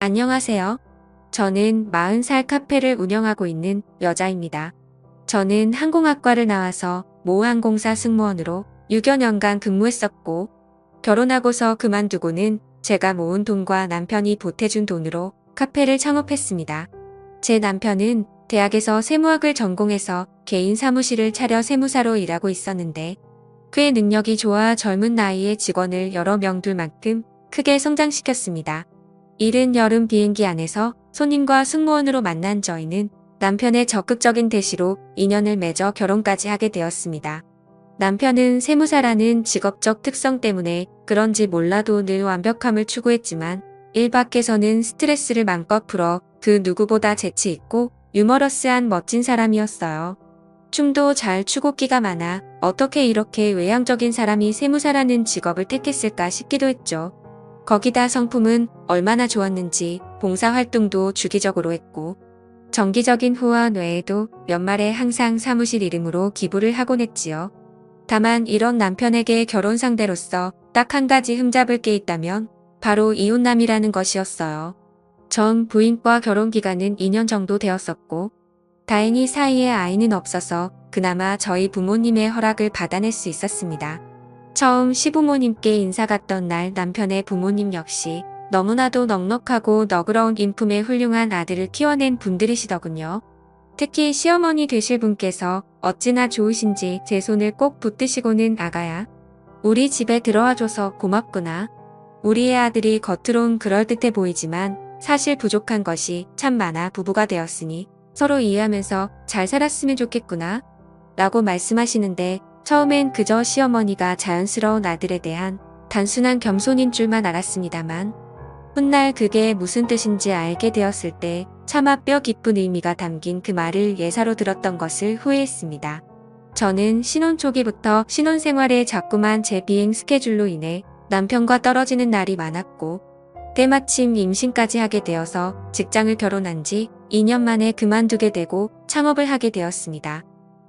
안녕하세요. 저는 40살 카페를 운영하고 있는 여자입니다. 저는 항공학과를 나와서 모 항공사 승무원으로 6여 년간 근무했었고, 결혼하고서 그만두고는 제가 모은 돈과 남편이 보태준 돈으로 카페를 창업했습니다. 제 남편은 대학에서 세무학을 전공해서 개인 사무실을 차려 세무사로 일하고 있었는데, 그의 능력이 좋아 젊은 나이에 직원을 여러 명 둘 만큼 크게 성장시켰습니다. 이른 여름 비행기 안에서 손님과 승무원으로 만난 저희는 남편의 적극적인 대시로 인연을 맺어 결혼까지 하게 되었습니다. 남편은 세무사라는 직업적 특성 때문에 그런지 몰라도 늘 완벽함을 추구했지만 일 밖에서는 스트레스를 마음껏 풀어 그 누구보다 재치 있고 유머러스한 멋진 사람이었어요. 춤도 잘 추고 끼가 많아 어떻게 이렇게 외향적인 사람이 세무사라는 직업을 택했을까 싶기도 했죠. 거기다 성품은 얼마나 좋았는지 봉사활동도 주기적으로 했고 정기적인 후원 외에도 연말에 항상 사무실 이름으로 기부를 하곤 했지요. 다만 이런 남편에게 결혼 상대로서 딱 한 가지 흠잡을 게 있다면 바로 이혼남이라는 것이었어요. 전 부인과 결혼 기간은 2년 정도 되었었고 다행히 사이에 아이는 없어서 그나마 저희 부모님의 허락을 받아낼 수 있었습니다. 처음 시부모님께 인사 갔던 날 남편의 부모님 역시 너무나도 넉넉하고 너그러운 인품의 훌륭한 아들을 키워낸 분들이시더군요. 특히 시어머니 되실 분께서 어찌나 좋으신지 제 손을 꼭 붙드시고는 아가야, 우리 집에 들어와줘서 고맙구나. 우리의 아들이 겉으론 그럴듯해 보이지만 사실 부족한 것이 참 많아 부부가 되었으니 서로 이해하면서 잘 살았으면 좋겠구나. 라고 말씀하시는데 처음엔 그저 시어머니가 자연스러운 아들에 대한 단순한 겸손인 줄만 알았습니다만 훗날 그게 무슨 뜻인지 알게 되었을 때 차마 뼈 깊은 의미가 담긴 그 말을 예사로 들었던 것을 후회했습니다. 저는 신혼 초기부터 신혼생활에 자꾸만 제 비행 스케줄로 인해 남편과 떨어지는 날이 많았고 때마침 임신까지 하게 되어서 직장을 결혼한 지 2년 만에 그만두게 되고 창업을 하게 되었습니다.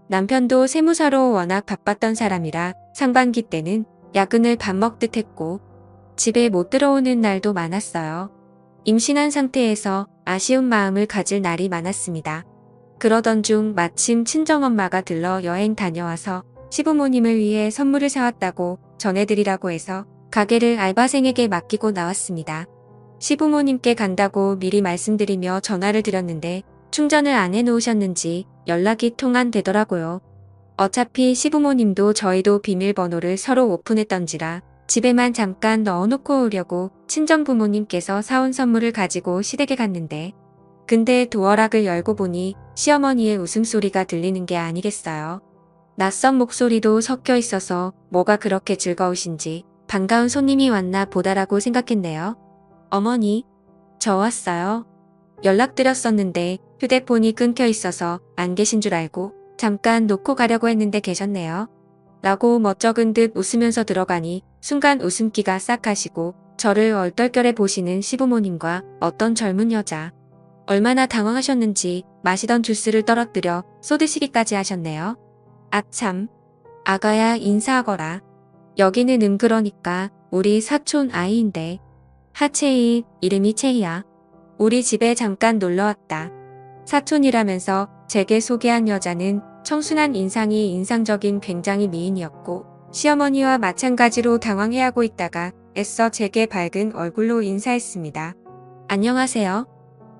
남편도 세무사로 워낙 바빴던 사람이라 상반기 때는 야근을 밥 먹듯 했고 집에 못 들어오는 날도 많았어요. 임신한 상태에서 아쉬운 마음을 가질 날이 많았습니다. 그러던 중 마침 친정엄마가 들러 여행 다녀와서 시부모님을 위해 선물을 사왔다고 전해드리라고 해서 가게를 알바생에게 맡기고 나왔습니다. 시부모님께 간다고 미리 말씀드리며 전화를 드렸는데 충전을 안 해놓으셨는지 연락이 통 안 되더라고요. 어차피 시부모님도 저희도 비밀번호를 서로 오픈했던지라 집에만 잠깐 넣어놓고 오려고 친정부모님께서 사온 선물을 가지고 시댁에 갔는데 근데 도어락을 열고 보니 시어머니의 웃음소리가 들리는 게 아니겠어요. 낯선 목소리도 섞여 있어서 뭐가 그렇게 즐거우신지 반가운 손님이 왔나 보다라고 생각했네요. 어머니, 저 왔어요. 연락드렸었는데 휴대폰이 끊겨 있어서 안 계신 줄 알고 잠깐 놓고 가려고 했는데 계셨네요. 라고 멋쩍은 듯 웃으면서 들어가니 순간 웃음기가 싹 가시고 저를 얼떨결에 보시는 시부모님과 어떤 젊은 여자. 얼마나 당황하셨는지 마시던 주스를 떨어뜨려 쏟으시기까지 하셨네요. 아참, 아가야 인사하거라. 여기는 그러니까 우리 사촌 아이인데. 하채이, 이름이 채이야. 우리 집에 잠깐 놀러왔다. 사촌이라면서 제게 소개한 여자는 청순한 인상이 인상적인 굉장히 미인이었고 시어머니와 마찬가지로 당황해하고 있다가 애써 제게 밝은 얼굴로 인사했습니다. 안녕하세요.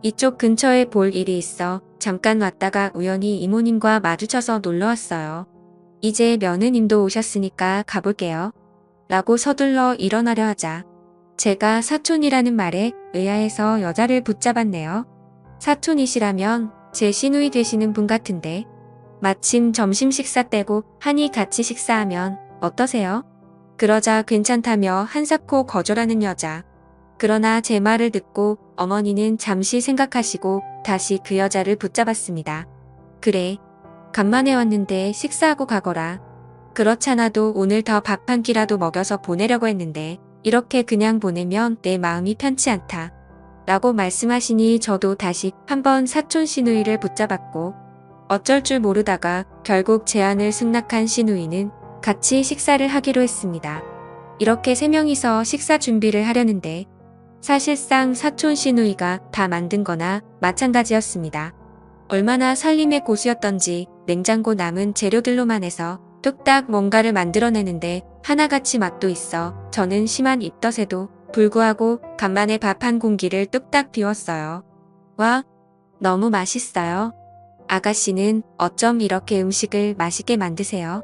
이쪽 근처에 볼 일이 있어 잠깐 왔다가 우연히 이모님과 마주쳐서 놀러왔어요. 이제 며느님도 오셨으니까 가볼게요. 라고 서둘러 일어나려 하자 제가 사촌이라는 말에 의아해서 여자를 붙잡았네요. 사촌이시라면 제 시누이 되시는 분 같은데 마침 점심 식사 때고 하니 같이 식사하면 어떠세요? 그러자 괜찮다며 한사코 거절하는 여자. 그러나 제 말을 듣고 어머니는 잠시 생각하시고 다시 그 여자를 붙잡았습니다. 그래, 간만에 왔는데 식사하고 가거라. 그렇잖아도 오늘 더 밥 한 끼라도 먹여서 보내려고 했는데 이렇게 그냥 보내면 내 마음이 편치 않다. 라고 말씀하시니 저도 다시 한번 사촌 시누이를 붙잡았고 어쩔 줄 모르다가 결국 제안을 승낙한 시누이는 같이 식사를 하기로 했습니다. 이렇게 3명이서 식사 준비를 하려는데 사실상 사촌 시누이가 다 만든 거나 마찬가지였습니다. 얼마나 살림의 고수였던지 냉장고 남은 재료들로만 해서 뚝딱 뭔가를 만들어내는데 하나같이 맛도 있어 저는 심한 입덧에도 불구하고 간만에 밥 한 공기를 뚝딱 비웠어요. 와, 너무 맛있어요. 아가씨는 어쩜 이렇게 음식을 맛있게 만드세요?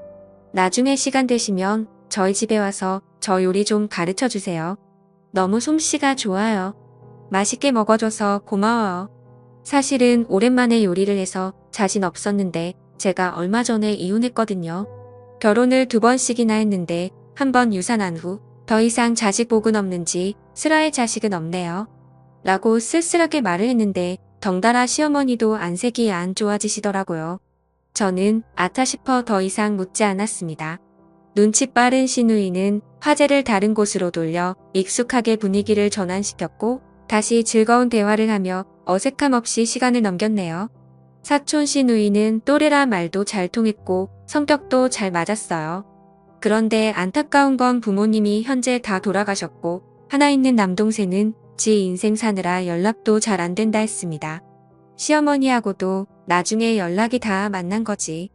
나중에 시간 되시면 저희 집에 와서 저 요리 좀 가르쳐 주세요. 너무 솜씨가 좋아요. 맛있게 먹어줘서 고마워요. 사실은 오랜만에 요리를 해서 자신 없었는데 제가 얼마 전에 이혼했거든요. 결혼을 2번씩이나 했는데 한 번 유산한 후 더 이상 자식 복은 없는지 슬아의 자식은 없네요. 라고 쓸쓸하게 말을 했는데 덩달아 시어머니도 안색이 안 좋아지시더라고요. 저는 아차 싶어 더 이상 묻지 않았습니다. 눈치 빠른 시누이는 화제를 다른 곳으로 돌려 익숙하게 분위기를 전환시켰고 다시 즐거운 대화를 하며 어색함 없이 시간을 넘겼네요. 사촌 시누이는 또래라 말도 잘 통했고 성격도 잘 맞았어요. 그런데 안타까운 건 부모님이 현재 다 돌아가셨고 하나 있는 남동생은 지 인생 사느라 연락도 잘 안 된다 했습니다. 시어머니하고도 나중에 연락이 다 만난 거지.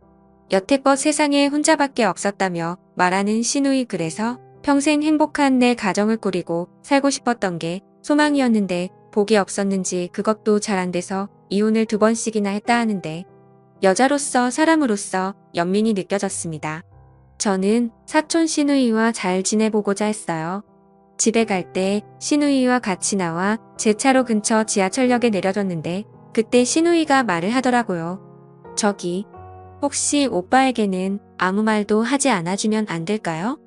여태껏 세상에 혼자밖에 없었다며 말하는 시누이 그래서 평생 행복한 내 가정을 꾸리고 살고 싶었던 게 소망이었는데 복이 없었는지 그것도 잘 안 돼서 이혼을 2번씩이나 했다 하는데 여자로서 사람으로서 연민이 느껴졌습니다. 저는 사촌 시누이와 잘 지내보고자 했어요. 집에 갈 때 시누이와 같이 나와 제 차로 근처 지하철역에 내려졌는데 그때 시누이가 말을 하더라고요. 저기, 혹시 오빠에게는 아무 말도 하지 않아주면 안 될까요?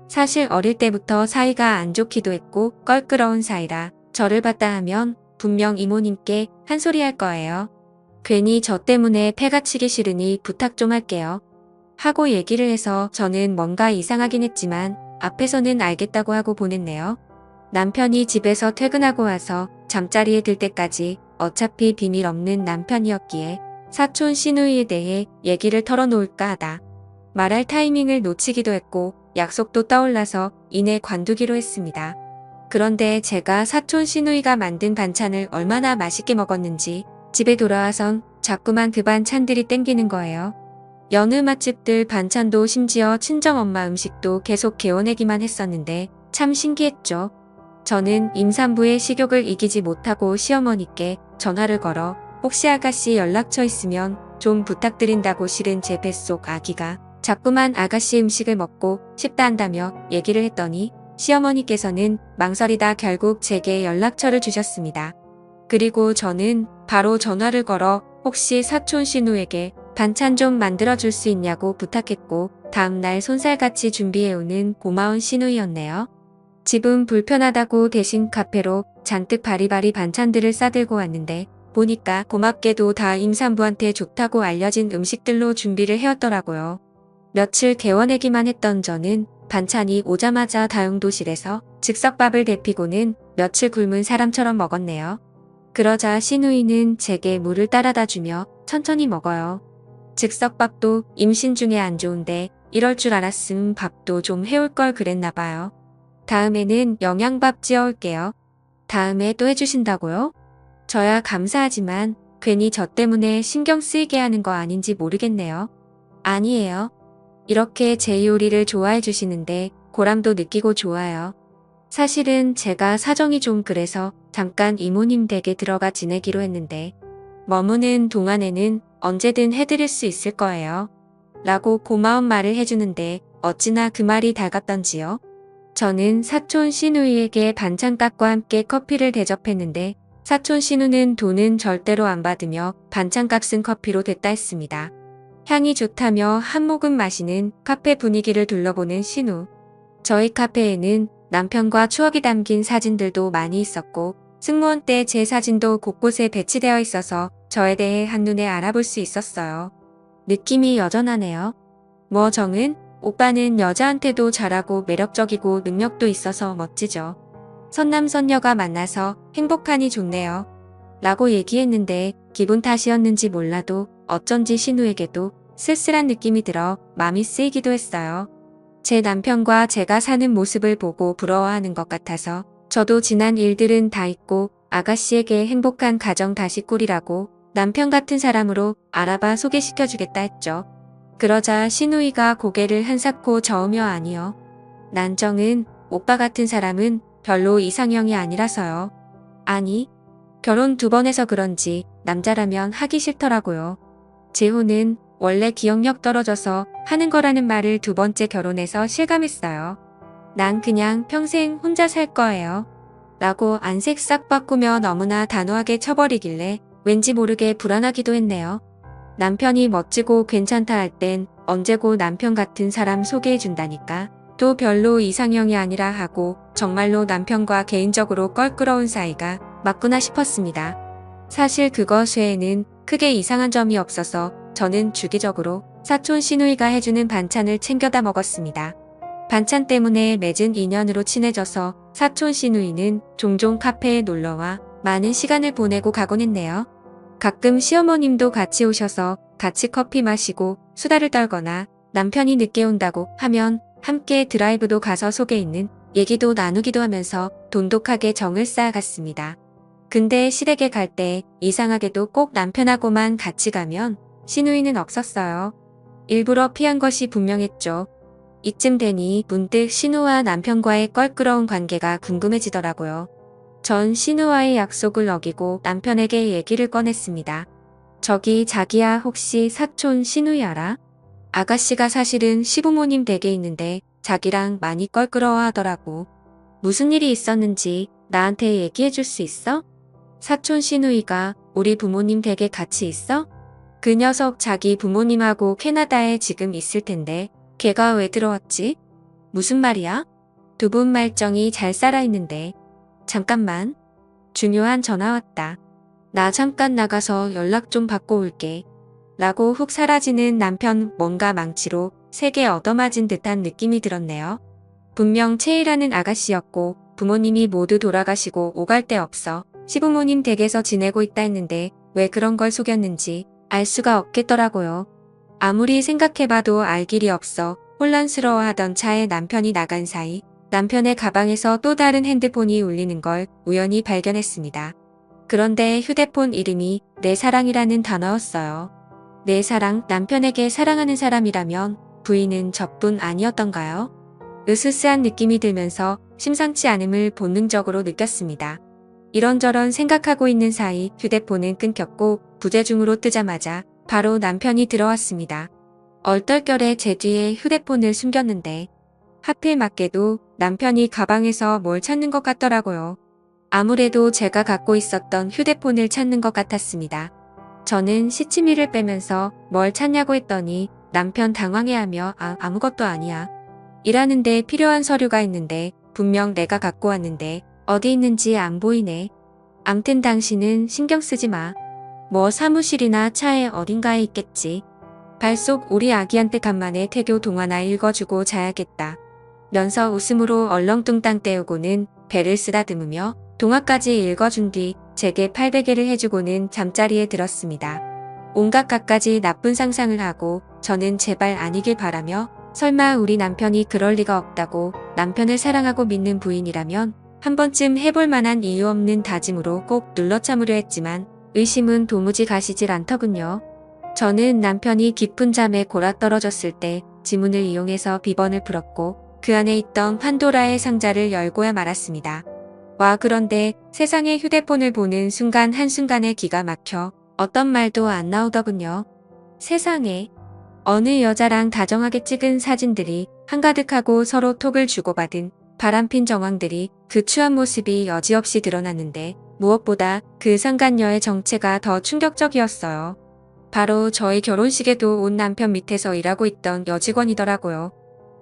사실 어릴 때부터 사이가 안 좋기도 했고 껄끄러운 사이라 저를 봤다 하면 분명 이모님께 한 소리 할 거예요. 괜히 저 때문에 패가 치기 싫으니 부탁 좀 할게요. 하고 얘기를 해서 저는 뭔가 이상하긴 했지만 앞에서는 알겠다고 하고 보냈네요. 남편이 집에서 퇴근하고 와서 잠자리에 들 때까지 어차피 비밀 없는 남편이었기에 사촌 시누이에 대해 얘기를 털어놓을까 하다 말할 타이밍을 놓치기도 했고 약속도 떠올라서 이내 관두기로 했습니다. 그런데 제가 사촌 시누이가 만든 반찬을 얼마나 맛있게 먹었는지 집에 돌아와선 자꾸만 그 반찬들이 땡기는 거예요. 여느 맛집들 반찬도 심지어 친정엄마 음식도 계속 개워내기만 했었는데 참 신기했죠. 저는 임산부의 식욕을 이기지 못하고 시어머니께 전화를 걸어 혹시 아가씨 연락처 있으면 좀 부탁드린다고 실은 제 뱃속 아기가 자꾸만 아가씨 음식을 먹고 싶다 한다며 얘기를 했더니 시어머니께서는 망설이다 결국 제게 연락처를 주셨습니다. 그리고 저는 바로 전화를 걸어 혹시 사촌 시누에게 반찬 좀 만들어줄 수 있냐고 부탁했고 다음날 손살같이 준비해오는 고마운 시누이였네요. 집은 불편하다고 대신 카페로 잔뜩 바리바리 반찬들을 싸들고 왔는데 보니까 고맙게도 다 임산부한테 좋다고 알려진 음식들로 준비를 해왔더라고요. 며칠 개워내기만 했던 저는 반찬이 오자마자 다용도실에서 즉석밥을 데피고는 며칠 굶은 사람처럼 먹었네요. 그러자 시누이는 제게 물을 따라다 주며 천천히 먹어요. 즉석밥도 임신 중에 안 좋은데 이럴 줄 알았음 밥도 좀 해올 걸 그랬나 봐요. 다음에는 영양밥 지어올게요. 다음에 또 해주신다고요? 저야 감사하지만 괜히 저 때문에 신경 쓰이게 하는 거 아닌지 모르겠네요. 아니에요. 이렇게 제 요리를 좋아해 주시는데 보람도 느끼고 좋아요. 사실은 제가 사정이 좀 그래서 잠깐 이모님 댁에 들어가 지내기로 했는데 머무는 동안에는 언제든 해드릴 수 있을 거예요. 라고 고마운 말을 해주는데 어찌나 그 말이 달갑던지요. 저는 사촌 시누이에게 반찬값과 함께 커피를 대접했는데 사촌 시누는 돈은 절대로 안 받으며 반찬값은 커피로 됐다 했습니다. 향이 좋다며 한 모금 마시는 카페 분위기를 둘러보는 시누. 저희 카페에는 남편과 추억이 담긴 사진들도 많이 있었고 승무원 때 제 사진도 곳곳에 배치되어 있어서 저에 대해 한눈에 알아볼 수 있었어요. 느낌이 여전하네요. 뭐 정은? 오빠는 여자한테도 잘하고 매력적이고 능력도 있어서 멋지죠. 선남선녀가 만나서 행복하니 좋네요. 라고 얘기했는데 기분 탓이었는지 몰라도 어쩐지 신우에게도 쓸쓸한 느낌이 들어 마음이 쓰이기도 했어요. 제 남편과 제가 사는 모습을 보고 부러워하는 것 같아서 저도 지난 일들은 다 잊고 아가씨에게 행복한 가정 다시 꾸리라고 남편 같은 사람으로 알아봐 소개시켜주겠다 했죠. 그러자 신우이가 고개를 한사코 저으며 아니요. 난정은 오빠 같은 사람은 별로 이상형이 아니라서요. 아니, 결혼 2번 해서 그런지 남자라면 하기 싫더라고요. 재호는 원래 기억력 떨어져서 하는 거라는 말을 2번째 결혼해서 실감했어요. 난 그냥 평생 혼자 살 거예요. 라고 안색 싹 바꾸며 너무나 단호하게 쳐버리길래 왠지 모르게 불안하기도 했네요. 남편이 멋지고 괜찮다 할 땐 언제고 남편 같은 사람 소개해준다니까. 또 별로 이상형이 아니라 하고 정말로 남편과 개인적으로 껄끄러운 사이가 맞구나 싶었습니다. 사실 그것 외에는 크게 이상한 점이 없어서 저는 주기적으로 사촌 시누이가 해주는 반찬을 챙겨다 먹었습니다. 반찬 때문에 맺은 인연으로 친해져서 사촌 시누이는 종종 카페에 놀러와 많은 시간을 보내고 가곤 했네요. 가끔 시어머님도 같이 오셔서 같이 커피 마시고 수다를 떨거나 남편이 늦게 온다고 하면 함께 드라이브도 가서 속에 있는 얘기도 나누기도 하면서 돈독하게 정을 쌓아갔습니다. 근데 시댁에 갈 때 이상하게도 꼭 남편하고만 같이 가면 시누이는 없었어요. 일부러 피한 것이 분명했죠. 이쯤 되니 문득 신우와 남편과의 껄끄러운 관계가 궁금해지더라고요. 전 신우와의 약속을 어기고 남편에게 얘기를 꺼냈습니다. 저기 자기야 혹시 사촌 신우이 알아? 아가씨가 사실은 시부모님 댁에 있는데 자기랑 많이 껄끄러워 하더라고. 무슨 일이 있었는지 나한테 얘기해 줄 수 있어? 사촌 시누이가 우리 부모님 댁에 같이 있어? 그 녀석 자기 부모님하고 캐나다에 지금 있을 텐데 걔가 왜 들어왔지? 무슨 말이야? 2분 말정이 잘 살아있는데. 잠깐만. 중요한 전화 왔다. 나 잠깐 나가서 연락 좀 받고 올게. 라고 훅 사라지는 남편 뭔가 망치로 세게 얻어맞은 듯한 느낌이 들었네요. 분명 채이라는 아가씨였고 부모님이 모두 돌아가시고 오갈 데 없어 시부모님 댁에서 지내고 있다 했는데 왜 그런 걸 속였는지 알 수가 없겠더라고요. 아무리 생각해봐도 알 길이 없어 혼란스러워하던 차에 남편이 나간 사이 남편의 가방에서 또 다른 핸드폰이 울리는 걸 우연히 발견했습니다. 그런데 휴대폰 이름이 내 사랑이라는 단어였어요. 내 사랑, 남편에게 사랑하는 사람이라면 부인은 저뿐 아니었던가요? 으스스한 느낌이 들면서 심상치 않음을 본능적으로 느꼈습니다. 이런저런 생각하고 있는 사이 휴대폰은 끊겼고 부재중으로 뜨자마자 바로 남편이 들어왔습니다. 얼떨결에 제 뒤에 휴대폰을 숨겼는데 하필 맞게도 남편이 가방에서 뭘 찾는 것 같더라고요. 아무래도 제가 갖고 있었던 휴대폰을 찾는 것 같았습니다. 저는 시치미를 빼면서 뭘 찾냐고 했더니 남편 당황해하며 아무것도 아니야. 일하는데 필요한 서류가 있는데 분명 내가 갖고 왔는데 어디 있는지 안 보이네. 암튼 당신은 신경 쓰지 마. 뭐 사무실이나 차에 어딘가에 있겠지. 발속 우리 아기한테 간만에 태교 동화나 읽어주고 자야겠다. 면서 웃음으로 얼렁뚱땅 때우고는 배를 쓰다듬으며 동화까지 읽어준 뒤 제게 팔베개를 해주고는 잠자리에 들었습니다. 온갖 갖가지 나쁜 상상을 하고 저는 제발 아니길 바라며 설마 우리 남편이 그럴 리가 없다고 남편을 사랑하고 믿는 부인이라면 한 번쯤 해볼 만한 이유 없는 다짐으로 꼭 눌러 참으려 했지만 의심은 도무지 가시질 않더군요. 저는 남편이 깊은 잠에 골아떨어졌을 때 지문을 이용해서 비번을 풀었고 그 안에 있던 판도라의 상자를 열고야 말았습니다. 와 그런데 세상에 휴대폰을 보는 순간 한순간에 기가 막혀 어떤 말도 안 나오더군요. 세상에 어느 여자랑 다정하게 찍은 사진들이 한가득하고 서로 톡을 주고받은 바람핀 정황들이 그 추한 모습이 여지없이 드러났는데 무엇보다 그 상간녀의 정체가 더 충격적이었어요. 바로 저희 결혼식에도 온 남편 밑에서 일하고 있던 여직원이더라고요.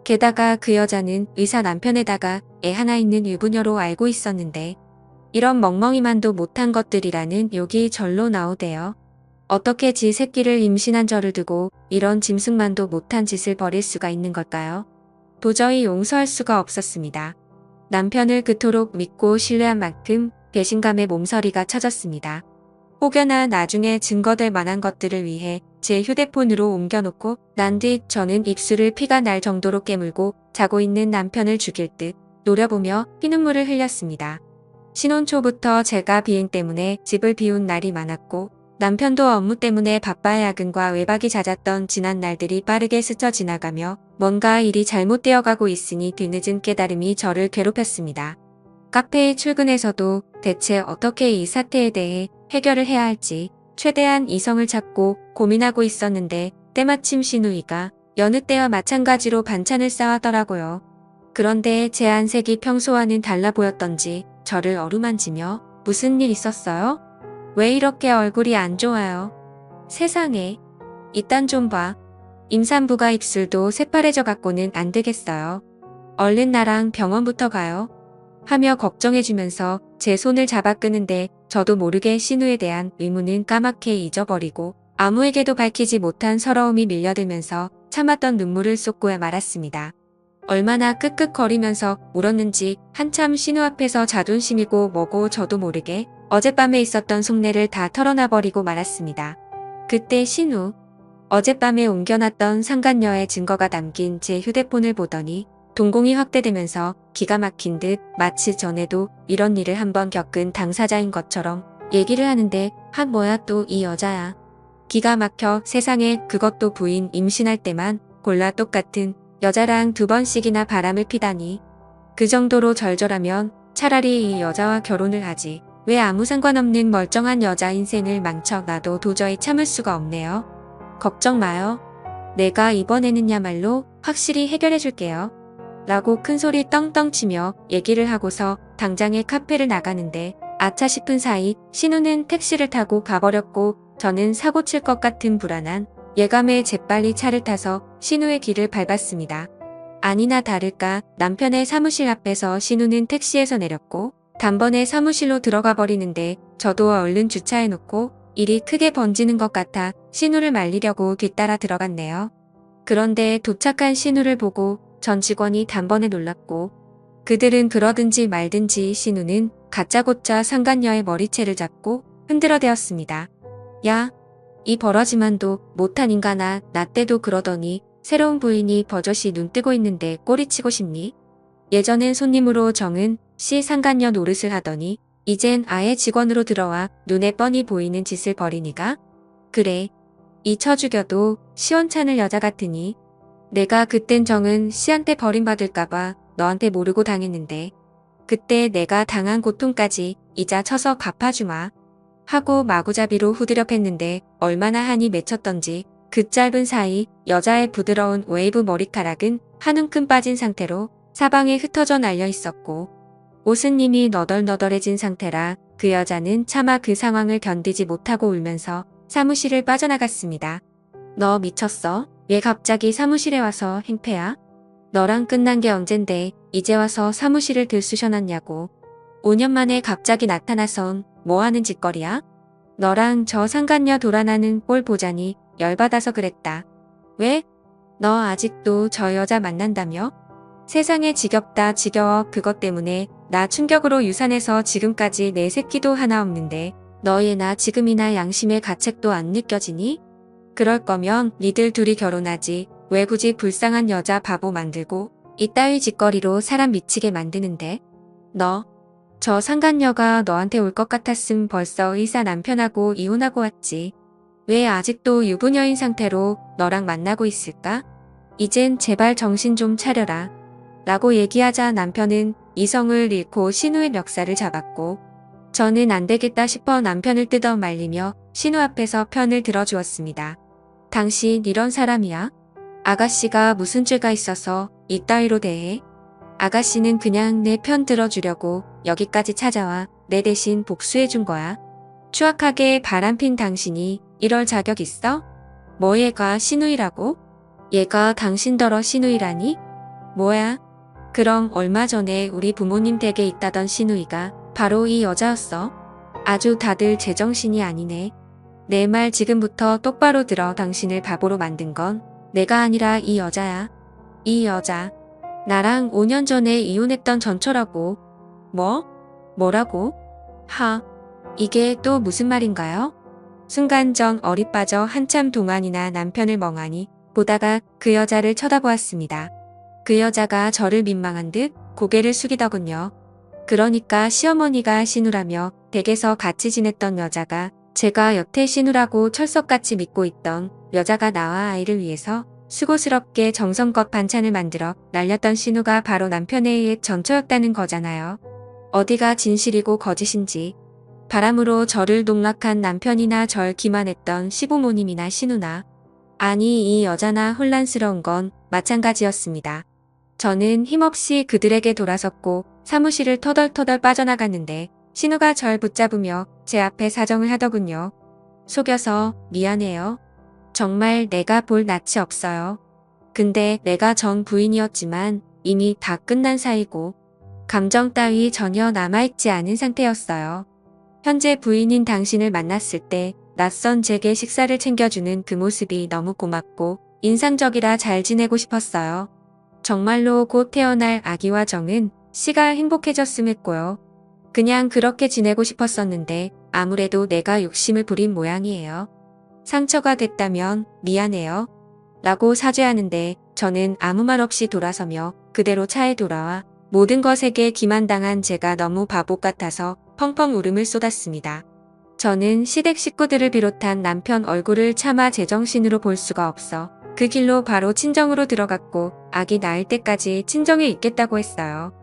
게다가 그 여자는 의사 남편에다가 애 하나 있는 유부녀로 알고 있었는데 이런 멍멍이만도 못한 것들이라는 욕이 절로 나오대요. 어떻게 지 새끼를 임신한 저를 두고 이런 짐승만도 못한 짓을 벌일 수가 있는 걸까요? 도저히 용서할 수가 없었습니다. 남편을 그토록 믿고 신뢰한 만큼 배신감의 몸서리가 쳐졌습니다. 혹여나 나중에 증거될 만한 것들을 위해 제 휴대폰으로 옮겨놓고 난 뒤 저는 입술을 피가 날 정도로 깨물고 자고 있는 남편을 죽일 듯 노려보며 피눈물을 흘렸습니다. 신혼 초부터 제가 비행 때문에 집을 비운 날이 많았고 남편도 업무 때문에 바빠야 야근과 외박이 잦았던 지난 날들이 빠르게 스쳐 지나가며 뭔가 일이 잘못되어 가고 있으니 뒤늦은 깨달음이 저를 괴롭혔습니다. 카페에 출근해서도 대체 어떻게 이 사태에 대해 해결을 해야 할지 최대한 이성을 찾고 고민하고 있었는데 때마침 신우이가 여느 때와 마찬가지로 반찬을 싸왔더라고요. 그런데 제 안색이 평소와는 달라 보였던지 저를 어루만지며 무슨 일 있었어요? 왜 이렇게 얼굴이 안 좋아요? 세상에. 이딴 좀 봐. 임산부가 입술도 새파래져 갖고는 안 되겠어요. 얼른 나랑 병원부터 가요. 하며 걱정해주면서 제 손을 잡아 끄는데 저도 모르게 신우에 대한 의문은 까맣게 잊어버리고 아무에게도 밝히지 못한 서러움이 밀려들면서 참았던 눈물을 쏟고 말았습니다. 얼마나 끄끄거리면서 울었는지 한참 신우 앞에서 자존심이고 뭐고 저도 모르게 어젯밤에 있었던 속내를 다 털어놔버리고 말았습니다. 그때 신우, 어젯밤에 옮겨놨던 상간녀의 증거가 담긴 제 휴대폰을 보더니 동공이 확대되면서 기가 막힌 듯 마치 전에도 이런 일을 한번 겪은 당사자인 것처럼 얘기를 하는데 뭐야 또 이 여자야. 기가 막혀 세상에 그것도 부인 임신할 때만 골라 똑같은 여자랑 2번씩이나 바람을 피다니. 그 정도로 절절하면 차라리 이 여자와 결혼을 하지. 왜 아무 상관없는 멀쩡한 여자 인생을 망쳐 나도 도저히 참을 수가 없네요. 걱정 마요. 내가 이번에는야말로 확실히 해결해 줄게요. 라고 큰소리 떵떵 치며 얘기를 하고서 당장에 카페를 나가는데 아차 싶은 사이 신우는 택시를 타고 가버렸고 저는 사고 칠 것 같은 불안한 예감에 재빨리 차를 타서 신우의 길을 밟았습니다. 아니나 다를까 남편의 사무실 앞에서 신우는 택시에서 내렸고 단번에 사무실로 들어가 버리는데 저도 얼른 주차해놓고 일이 크게 번지는 것 같아 신우를 말리려고 뒤따라 들어갔네요. 그런데 도착한 신우를 보고 전 직원이 단번에 놀랐고 그들은 그러든지 말든지 신우는 다짜고짜 상간녀의 머리채를 잡고 흔들어대었습니다. 야, 이 버러지만도 못한 인간아, 나 때도 그러더니 새로운 부인이 버젓이 눈 뜨고 있는데 꼬리치고 싶니? 예전엔 손님으로 정은 씨 상간녀 노릇을 하더니 이젠 아예 직원으로 들어와 눈에 뻔히 보이는 짓을 벌이니가? 그래, 이 쳐 죽여도 시원찮을 여자 같으니 내가 그땐 정은 씨한테 버림받을까봐 너한테 모르고 당했는데 그때 내가 당한 고통까지 이자 쳐서 갚아주마 하고 마구잡이로 후드려 팼는데 얼마나 한이 맺혔던지 그 짧은 사이 여자의 부드러운 웨이브 머리카락은 한 움큼 빠진 상태로 사방에 흩어져 날려 있었고 옷은 이미 너덜너덜해진 상태라 그 여자는 차마 그 상황을 견디지 못하고 울면서 사무실을 빠져나갔습니다. 너 미쳤어? 왜 갑자기 사무실에 와서 행패야? 너랑 끝난 게 언젠데 이제 와서 사무실을 들쑤셔놨냐고. 5년 만에 갑자기 나타나선 뭐하는 짓거리야? 너랑 저 상간녀 돌아나는 꼴 보자니 열받아서 그랬다. 왜? 너 아직도 저 여자 만난다며? 세상에 지겹다 지겨워. 그것 때문에 나 충격으로 유산해서 지금까지 내 새끼도 하나 없는데 너의 나 지금이나 양심의 가책도 안 느껴지니? 그럴 거면 니들 둘이 결혼하지. 왜 굳이 불쌍한 여자 바보 만들고 이따위 짓거리로 사람 미치게 만드는데? 너, 저 상간녀가 너한테 올 것 같았음 벌써 의사 남편하고 이혼하고 왔지. 왜 아직도 유부녀인 상태로 너랑 만나고 있을까? 이젠 제발 정신 좀 차려라. 라고 얘기하자 남편은 이성을 잃고 신우의 멱살을 잡았고 저는 안 되겠다 싶어 남편을 뜯어 말리며 신우 앞에서 편을 들어주었습니다. 당신 이런 사람이야? 아가씨가 무슨 죄가 있어서 이따위로 대해? 아가씨는 그냥 내 편 들어주려고 여기까지 찾아와 내 대신 복수해준 거야. 추악하게 바람핀 당신이 이럴 자격 있어? 뭐 얘가 신우이라고? 얘가 당신더러 신우이라니? 뭐야? 그럼 얼마 전에 우리 부모님 댁에 있다던 신우이가 바로 이 여자였어? 아주 다들 제정신이 아니네. 내 말 지금부터 똑바로 들어. 당신을 바보로 만든 건 내가 아니라 이 여자야. 이 여자. 나랑 5년 전에 이혼했던 전처라고. 뭐? 뭐라고? 이게 또 무슨 말인가요? 순간 전 어리 빠져 한참 동안이나 남편을 멍하니 보다가 그 여자를 쳐다보았습니다. 그 여자가 저를 민망한 듯 고개를 숙이더군요. 그러니까 시어머니가 신우라며 댁에서 같이 지냈던 여자가 제가 여태 신우라고 철석같이 믿고 있던 여자가 나와 아이를 위해서 수고스럽게 정성껏 반찬을 만들어 날렸던 신우가 바로 남편의 옛 전처였다는 거잖아요. 어디가 진실이고 거짓인지. 바람으로 저를 농락한 남편이나 절 기만했던 시부모님이나 신우나 아니 이 여자나 혼란스러운 건 마찬가지였습니다. 저는 힘없이 그들에게 돌아섰고 사무실을 터덜터덜 빠져나갔는데 신우가 절 붙잡으며 제 앞에 사정을 하더군요. 속여서 미안해요. 정말 내가 볼 낯이 없어요. 근데 내가 전 부인이었지만 이미 다 끝난 사이고 감정 따위 전혀 남아있지 않은 상태였어요. 현재 부인인 당신을 만났을 때 낯선 제게 식사를 챙겨주는 그 모습이 너무 고맙고 인상적이라 잘 지내고 싶었어요. 정말로 곧 태어날 아기와 정은 씨가 행복해졌음 했고요. 그냥 그렇게 지내고 싶었었는데 아무래도 내가 욕심을 부린 모양이에요. 상처가 됐다면 미안해요. 라고 사죄하는데 저는 아무 말 없이 돌아서며 그대로 차에 돌아와 모든 것에게 기만당한 제가 너무 바보 같아서 펑펑 울음을 쏟았습니다. 저는 시댁 식구들을 비롯한 남편 얼굴을 차마 제정신으로 볼 수가 없어 그 길로 바로 친정으로 들어갔고 아기 낳을 때까지 친정에 있겠다고 했어요.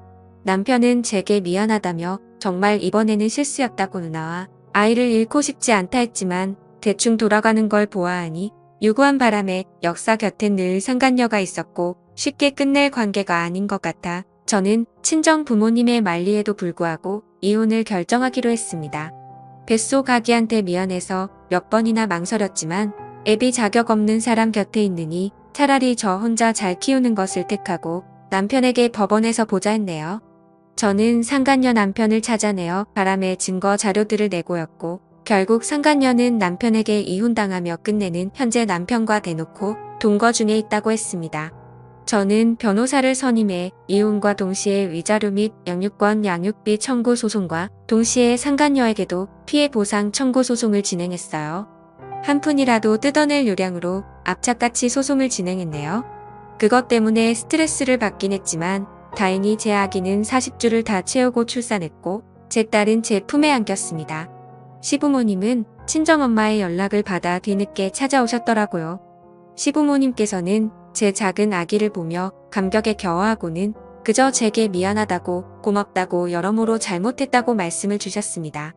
남편은 제게 미안하다며 정말 이번에는 실수였다고 누나와 아이를 잃고 싶지 않다 했지만 대충 돌아가는 걸 보아하니 유구한 바람에 역사 곁엔 늘 상간녀가 있었고 쉽게 끝낼 관계가 아닌 것 같아 저는 친정 부모님의 만리에도 불구하고 이혼을 결정하기로 했습니다. 뱃속 아기한테 미안해서 몇 번이나 망설였지만 애비 자격 없는 사람 곁에 있느니 차라리 저 혼자 잘 키우는 것을 택하고 남편에게 법원에서 보자 했네요. 저는 상간녀 남편을 찾아내어 바람의 증거 자료들을 내고였고 결국 상간녀는 남편에게 이혼당하며 끝내는 현재 남편과 대놓고 동거 중에 있다고 했습니다. 저는 변호사를 선임해 이혼과 동시에 위자료 및 양육권 양육비 청구 소송과 동시에 상간녀에게도 피해 보상 청구 소송을 진행했어요. 한 푼이라도 뜯어낼 요량으로 악착같이 소송을 진행했네요. 그것 때문에 스트레스를 받긴 했지만 다행히 제 아기는 40주를 다 채우고 출산했고 제 딸은 제 품에 안겼습니다. 시부모님은 친정엄마의 연락을 받아 뒤늦게 찾아오셨더라고요. 시부모님께서는 제 작은 아기를 보며 감격에 겨워하고는 그저 제게 미안하다고 고맙다고 여러모로 잘못했다고 말씀을 주셨습니다.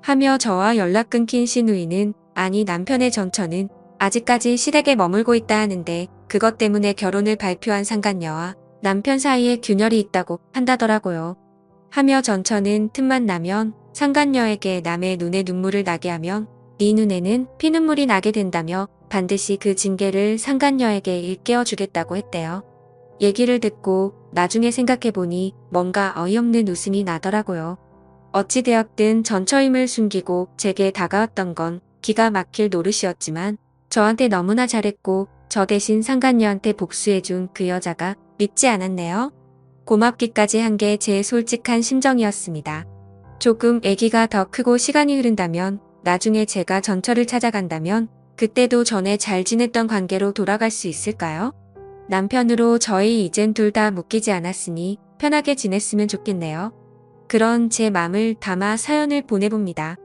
하며 저와 연락 끊긴 신우이는 아니 남편의 전처는 아직까지 시댁에 머물고 있다 하는데 그것 때문에 결혼을 발표한 상간녀와 남편 사이에 균열이 있다고 한다더라고요. 하며 전처는 틈만 나면 상간녀에게 남의 눈에 눈물을 나게 하면 네 눈에는 피눈물이 나게 된다며 반드시 그 징계를 상간녀에게 일깨워 주겠다고 했대요. 얘기를 듣고 나중에 생각해보니 뭔가 어이없는 웃음이 나더라고요. 어찌되었든 전처임을 숨기고 제게 다가왔던 건 기가 막힐 노릇이었지만 저한테 너무나 잘했고 저 대신 상간녀한테 복수해준 그 여자가 믿지 않았네요. 고맙기까지 한 게 제 솔직한 심정이었습니다. 조금 아기가 더 크고 시간이 흐른다면 나중에 제가 전처를 찾아간다면 그때도 전에 잘 지냈던 관계로 돌아갈 수 있을까요? 남편으로 저희 이젠 둘 다 묶이지 않았으니 편하게 지냈으면 좋겠네요. 그런 제 맘을 담아 사연을 보내봅니다.